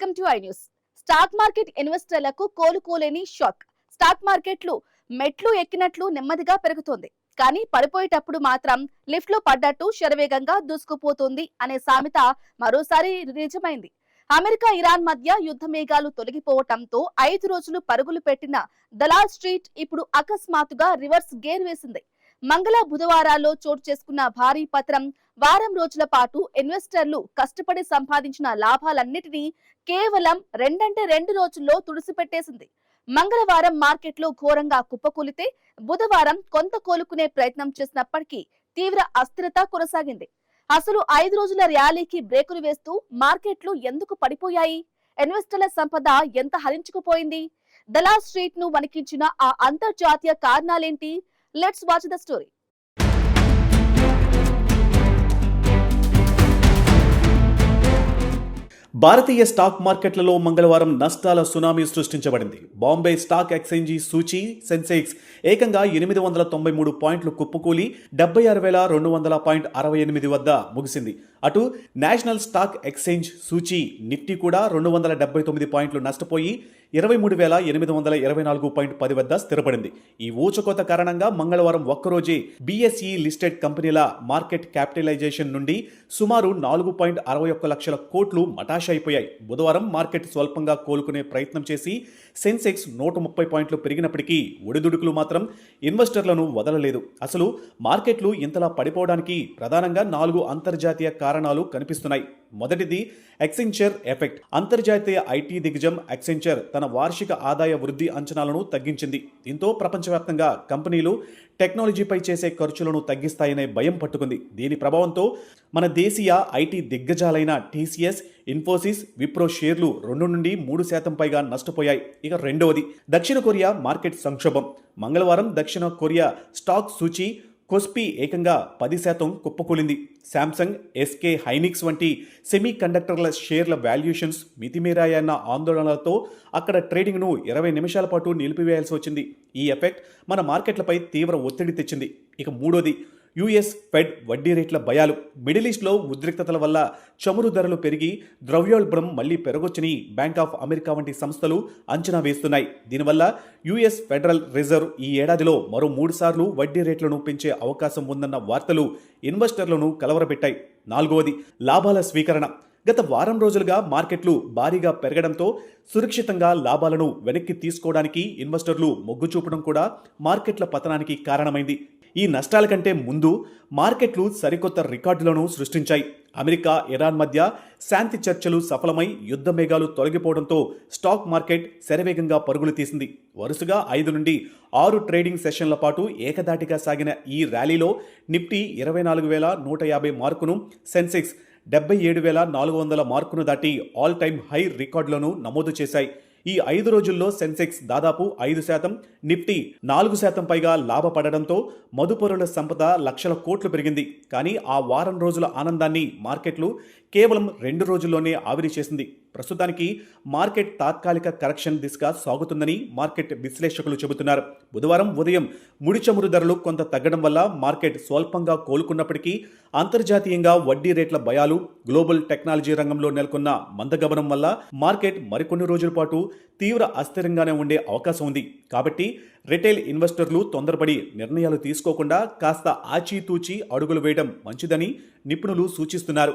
Welcome to I news. Stock market ఇన్వెస్టర్లకు కోలుకోలేని shock. Stock మార్కెట్లు మెట్లు ఎక్కినట్లు నెమ్మదిగా పెరుగుతోంది. కానీ పడిపోయేటప్పుడు మాత్రం లిఫ్ట్ లో పడ్డట్టు శరవేగంగా దూసుకుపోతుంది అనే సామెత మరోసారి నిజమైంది. అమెరికా ఇరాన్ మధ్య యుద్ధ మేఘాలు తొలగిపోవటంతో 5 రోజులు పరుగులు పెట్టిన దలాల్ స్ట్రీట్ ఇప్పుడు అకస్మాత్తుగా రివర్స్ గేర్ వేసింది. మంగళ బుధవారాల్లో చోటు చేసుకున్న భారీ పత్రం వారం రోజుల పాటు ఇన్వెస్టర్లు కష్టపడి సంపాదించిన లాభాలన్నిటినీ కేవలం 2 రోజుల్లో తుడిసిపెట్టేసింది. మంగళవారం మార్కెట్లు ఘోరంగా కుప్పకూలితే బుధవారం కొంత కోలుకునే ప్రయత్నం చేసినప్పటికీ తీవ్ర అస్థిరత కొనసాగింది. అసలు 5 రోజుల ర్యాలీకి బ్రేకులు వేస్తూ మార్కెట్లు ఎందుకు పడిపోయాయి? ఇన్వెస్టర్ల సంపద ఎంత హరించుకుపోయింది? దలాల్ స్ట్రీట్ ను వణికించిన ఆ అంతర్జాతీయ కారణాలేంటి? Let's watch the story. భారతీయ స్టాక్ మార్కెట్లలో మంగళవారం నష్టాల సునామీ సృష్టించబడింది. బాంబే స్టాక్ ఎక్స్చేంజి సూచీ సెన్సెక్స్ ఏకంగా 893 పాయింట్లు కుప్పకూలి 76,200.68 వద్ద ముగిసింది. అటు నేషనల్ స్టాక్ ఎక్స్చేంజ్ సూచీ నిఫ్టీ కూడా 279 పాయింట్లు నష్టపోయి 23,824.10 వద్ద స్థిరపడింది. ఈ ఊచకోత కారణంగా మంగళవారం ఒక్కరోజే బీఎస్ఈ లిస్టెడ్ కంపెనీల మార్కెట్ క్యాపిటలైజేషన్ నుండి సుమారు 4.61 లక్షల కోట్లు మటాష్ అయిపోయాయి. బుధవారం మార్కెట్ స్వల్పంగా కోలుకునే ప్రయత్నం చేసి సెన్సెక్స్ 130 పాయింట్లు పెరిగినప్పటికీ ఒడిదుడుకులు మాత్రం ఇన్వెస్టర్లను వదలలేదు. అసలు మార్కెట్లు ఇంతలా పడిపోవడానికి ప్రధానంగా 4 అంతర్జాతీయ కారణాలు కనిపిస్తున్నాయి. మొదటిది ఎక్సెంచర్ ఎఫెక్ట్. అంతర్జాతీయ ఐటీ దిగ్గజం ఎక్సెంచర్ తన వార్షిక ఆదాయ వృద్ధి అంచనాలను తగ్గించింది. దీంతో ప్రపంచవ్యాప్తంగా కంపెనీలు టెక్నాలజీపై చేసే ఖర్చులను తగ్గిస్తాయనే భయం పట్టుకుంది. దీని ప్రభావంతో మన దేశీయ ఐటీ దిగ్గజాలైన టీసీఎస్, ఇన్ఫోసిస్, విప్రో షేర్లు 2 నుండి 3% పైగా నష్టపోయాయి. ఇక రెండవది దక్షిణ కొరియా మార్కెట్ సంక్షోభం. మంగళవారం దక్షిణ కొరియా స్టాక్ సూచీ కొస్పి ఏకంగా 10% కుప్పకూలింది. శాంసంగ్, ఎస్కే హైనిక్స్ వంటి సెమీ కండక్టర్ల షేర్ల వాల్యుయేషన్స్ మితిమీరాయన్న ఆందోళనలతో అక్కడ ట్రేడింగ్ను 20 నిమిషాల పాటు నిలిపివేయాల్సి వచ్చింది. ఈ ఎఫెక్ట్ మన మార్కెట్లపై తీవ్ర ఒత్తిడి తెచ్చింది. ఇక మూడోది యుఎస్ ఫెడ్ వడ్డీ రేట్ల భయాలు. మిడిల్ ఈస్ట్లో ఉద్రిక్తతల వల్ల చమురు ధరలు పెరిగి ద్రవ్యోల్బణం మళ్లీ పెరగొచ్చని బ్యాంక్ ఆఫ్ అమెరికా వంటి సంస్థలు అంచనా వేస్తున్నాయి. దీనివల్ల యుఎస్ ఫెడరల్ రిజర్వ్ ఈ ఏడాదిలో మరో 3 సార్లు వడ్డీ రేట్లను పెంచే అవకాశం ఉందన్న వార్తలు ఇన్వెస్టర్లను కలవరపెట్టాయి. నాలుగవది లాభాల స్వీకరణ. గత వారం రోజులుగా మార్కెట్లు భారీగా పెరగడంతో సురక్షితంగా లాభాలను వెనక్కి తీసుకోవడానికి ఇన్వెస్టర్లు మొగ్గు చూపడం కూడా మార్కెట్ల పతనానికి కారణమైంది. ఈ నష్టాల కంటే ముందు మార్కెట్లు సరికొత్త రికార్డులను సృష్టించాయి. అమెరికా, ఇరాన్ మధ్య శాంతి చర్చలు సఫలమై యుద్ధ మేఘాలు తొలగిపోవడంతో స్టాక్ మార్కెట్ శరవేగంగా పరుగులు తీసింది. వరుసగా 5 నుండి 6 ట్రేడింగ్ సెషన్ల పాటు ఏకదాటిగా సాగిన ఈ ర్యాలీలో నిఫ్టీ 24,150 మార్కును, సెన్సెక్స్ 77,400 మార్కును దాటి ఆల్ టైమ్ హై రికార్డులను నమోదు చేశాయి. ఈ 5 రోజుల్లో సెన్సెక్స్ దాదాపు 5%, నిఫ్టీ 4% పైగా లాభపడడంతో మదుపరుల సంపద లక్షల కోట్లు పెరిగింది. కానీ ఆ వారం రోజుల ఆనందాన్ని మార్కెట్లు కేవలం 2 రోజుల్లోనే ఆవిరి చేసింది. ప్రస్తుతానికి మార్కెట్ తాత్కాలిక కరెక్షన్ దిశగా సాగుతుందని మార్కెట్ విశ్లేషకులు చెబుతున్నారు. బుధవారం ఉదయం ముడి చమురు ధరలు కొంత తగ్గడం వల్ల మార్కెట్ స్వల్పంగా కోలుకున్నప్పటికీ అంతర్జాతీయంగా వడ్డీ రేట్ల భయాలు, గ్లోబల్ టెక్నాలజీ రంగంలో నెలకొన్న మందగమనం వల్ల మార్కెట్ మరికొన్ని రోజుల పాటు తీవ్ర అస్థిరంగానే ఉండే అవకాశం ఉంది. కాబట్టి రిటైల్ ఇన్వెస్టర్లు తొందరపడి నిర్ణయాలు తీసుకోకుండా కాస్త ఆచితూచి అడుగులు వేయడం మంచిదని నిపుణులు సూచిస్తున్నారు.